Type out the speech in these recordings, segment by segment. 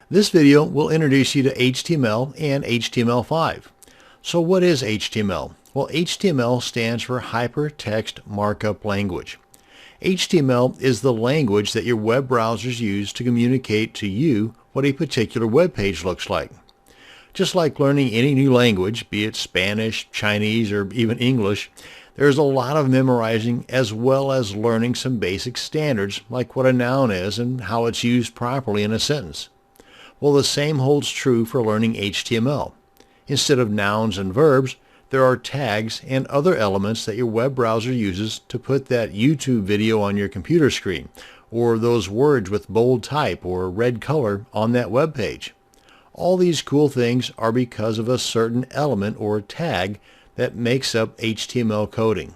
This video will introduce you to HTML and HTML5. So what is HTML? Well, HTML stands for Hypertext Markup Language. HTML is the language that your web browsers use to communicate to you what a particular web page looks like. Just like learning any new language, be it Spanish, Chinese, or even English, there's a lot of memorizing as well as learning some basic standards like what a noun is and how it's used properly in a sentence. Well, the same holds true for learning HTML. Instead of nouns and verbs, there are tags and other elements that your web browser uses to put that YouTube video on your computer screen, or those words with bold type or red color on that web page. All these cool things are because of a certain element or tag that makes up HTML coding.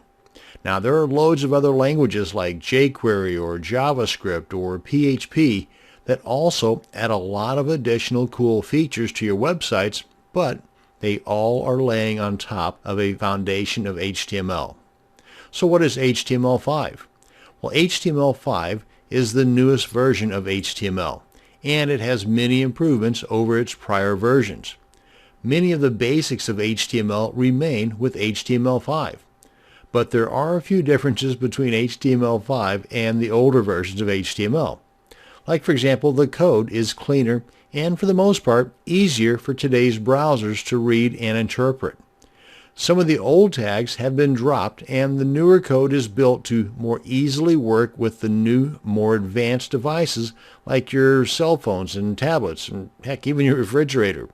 Now, there are loads of other languages like jQuery or JavaScript or PHP that also add a lot of additional cool features to your websites, but they all are laying on top of a foundation of HTML. So what is HTML5? Well, HTML5 is the newest version of HTML, and it has many improvements over its prior versions. Many of the basics of HTML remain with HTML5, but there are a few differences between HTML5 and the older versions of HTML. Like, for example, the code is cleaner and, for the most part, easier for today's browsers to read and interpret. Some of the old tags have been dropped, and the newer code is built to more easily work with the new, more advanced devices like your cell phones and tablets, and heck, even your refrigerator.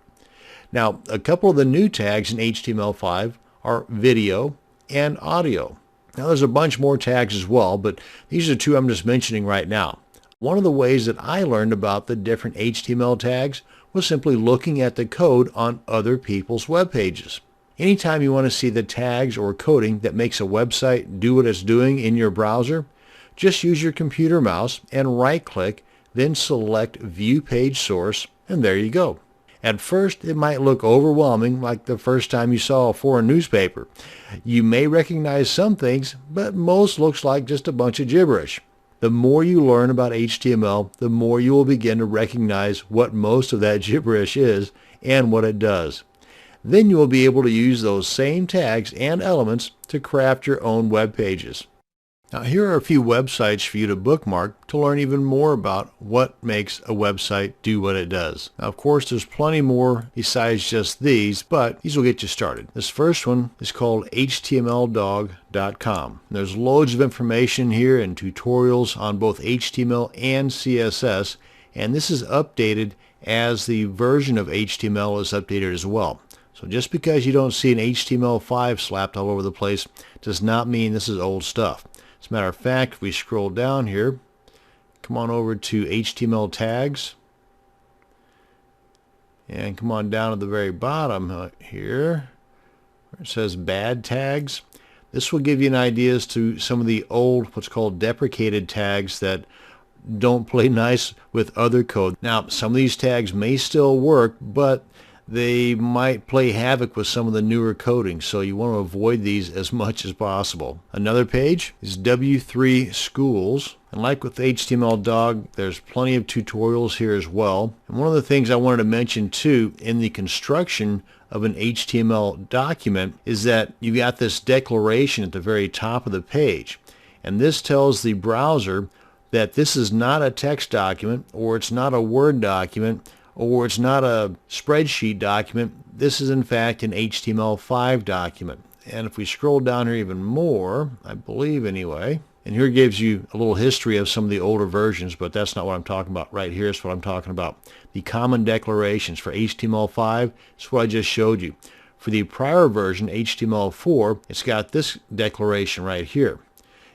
Now, a couple of the new tags in HTML5 are video and audio. Now, there's a bunch more tags as well, but these are two I'm just mentioning right now. One of the ways that I learned about the different HTML tags was simply looking at the code on other people's web pages. Anytime you want to see the tags or coding that makes a website do what it's doing in your browser, just use your computer mouse and right-click, then select View Page Source, and there you go. At first, it might look overwhelming like the first time you saw a foreign newspaper. You may recognize some things, but most looks like just a bunch of gibberish. The more you learn about HTML, the more you will begin to recognize what most of that gibberish is and what it does. Then you will be able to use those same tags and elements to craft your own web pages. Now, here are a few websites for you to bookmark to learn even more about what makes a website do what it does. Now, of course, there's plenty more besides just these, but these will get you started. This first one is called htmldog.com. There's loads of information here and tutorials on both HTML and CSS, and this is updated as the version of HTML is updated as well. So just because you don't see an HTML5 slapped all over the place does not mean this is old stuff. As a matter of fact, if we scroll down here, come on over to HTML tags, and come on down to the very bottom here, where it says bad tags. This will give you an idea as to some of the old, what's called deprecated tags that don't play nice with other code. Now, some of these tags may still work, but they might play havoc with some of the newer coding, so you want to avoid these as much as possible. Another page is W3 Schools, and like with HTML Dog, there's plenty of tutorials here as well. And one of the things I wanted to mention too in the construction of an HTML document is that you got this declaration at the very top of the page, and this tells the browser that this is not a text document, or it's not a Word document, or it's not a spreadsheet document. This is in fact an HTML5 document. And if we scroll down here even more, I believe anyway, and here gives you a little history of some of the older versions, but that's not what I'm talking about. Right here is what I'm talking about. The common declarations for HTML5 is what I just showed you. For the prior version, HTML4, it's got this declaration right here.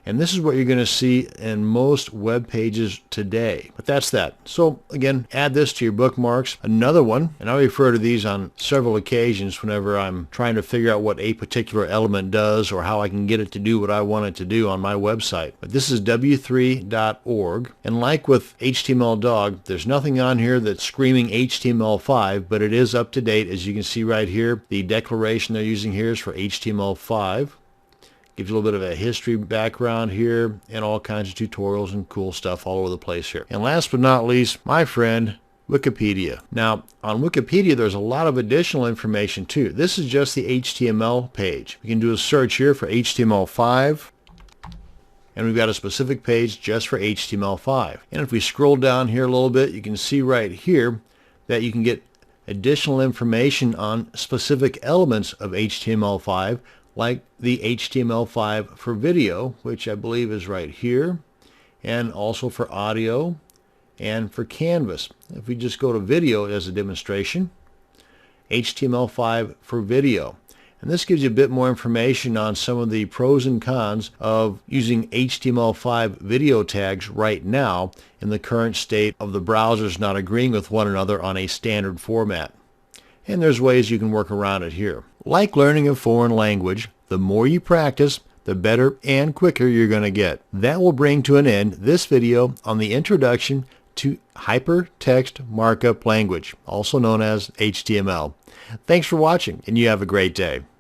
And this is what you're going to see in most web pages today. But that's that. So again, add this to your bookmarks. Another one, and I refer to these on several occasions whenever I'm trying to figure out what a particular element does or how I can get it to do what I want it to do on my website. But this is w3.org. And like with HTML Dog, there's nothing on here that's screaming HTML5, but it is up to date. As you can see right here, the declaration they're using here is for HTML5. Gives you a little bit of a history background here and all kinds of tutorials and cool stuff all over the place here. And last but not least, my friend Wikipedia. Now, on Wikipedia, there's a lot of additional information too. This is just the HTML page. We can do a search here for HTML5, and we've got a specific page just for HTML5. And if we scroll down here a little bit, you can see right here that you can get additional information on specific elements of HTML5, like the HTML5 for video, which I believe is right here, and also for audio and for Canvas. If we just go to video as a demonstration, HTML5 for video. And this gives you a bit more information on some of the pros and cons of using HTML5 video tags right now in the current state of the browsers not agreeing with one another on a standard format. And there's ways you can work around it here. Like learning a foreign language, the more you practice, the better and quicker you're going to get. That will bring to an end this video on the introduction to Hypertext Markup Language, also known as HTML. Thanks for watching, and you have a great day.